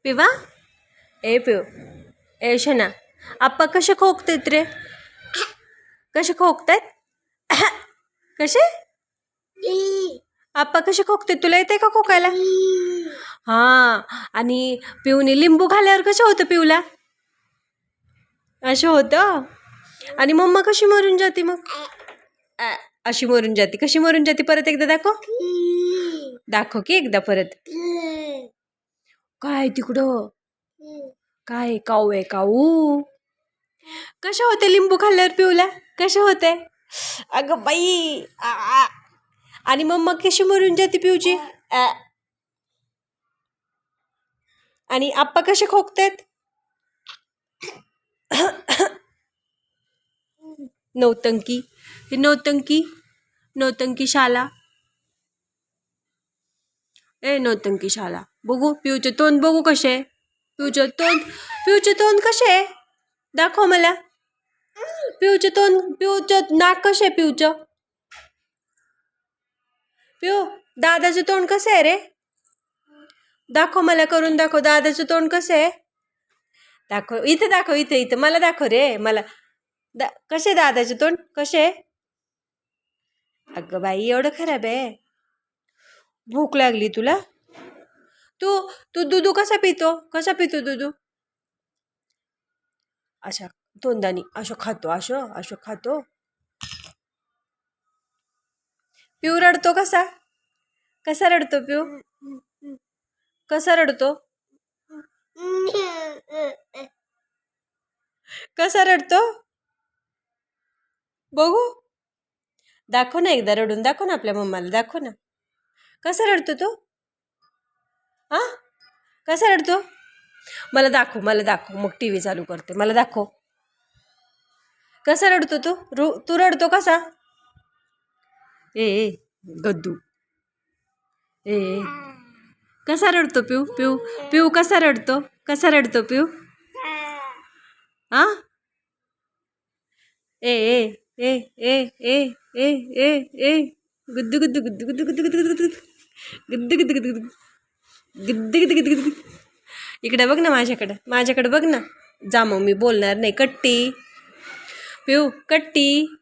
पिवा ए पिव ए शना आप्पा कसे खोकतात रे कसे खोकतात कसे आप्पा कसे खोकतात तुला येते का खोकायला हां आणि पिऊने लिंबू खाल्ल्यावर कसं होतं पिऊला असं होतं आणि मम्मा कशी मरून जाते मग अशी मरून जाते कशी मरून जाते परत एकदा दाखव की एकदा परत काय तिकडं काय काऊ आहे काऊ कशा होते लिंबू खाल्ल्यावर पिऊला कशा होते अगं बाई आणि मम्मा कशी मरून जाते पिऊची आणि आप्पा कसे खोकतात नौटंकी नौटंकी नौटंकी शाला ए नौटंकी शाला बघू पिऊचे तोंड बघू कसे पिऊचे तोंड कसे दाखव मला पिऊचं नाक कसे आहे पिऊचं पिऊ दादाचं तोंड कसं आहे रे दाखव मला करून दाखव दादाचं तोंड कसं आहे दाखव इथं मला दाखव रे मला कसे दादाचे तोंड कसे अगं बाई एवढं खराब आहे भूक लागली तुला तू दूध कसा पितो दूध अशा तोंडानी असं खातो पिऊ रडतो कसा रडतो पिऊ कसा रडतो बघू दाखव ना एकदा रडून दाखव ना आपल्या मम्माला दाखव ना कसा रडतो तो कसा रडतो मला दाखव मग टी व्ही चालू करते मला दाखव कसा रडतो तू रडतो कसा ए गद्दू ए कसा रडतो पिऊ कसा रडतो पिऊ ए ए ए ए ए ए ए ए गुद्दू गुद्दू गुद्दू गुद्दू गुद्दू गुद्दू गुद्दू गुद्दू गुद्दू गुद्दू गुद्दू गुद्दू गुद्दू गुद्दू इकडे बघ ना माझ्याकडे बघ ना जा मग मी बोलणार नाही कट्टी पिऊ कट्टी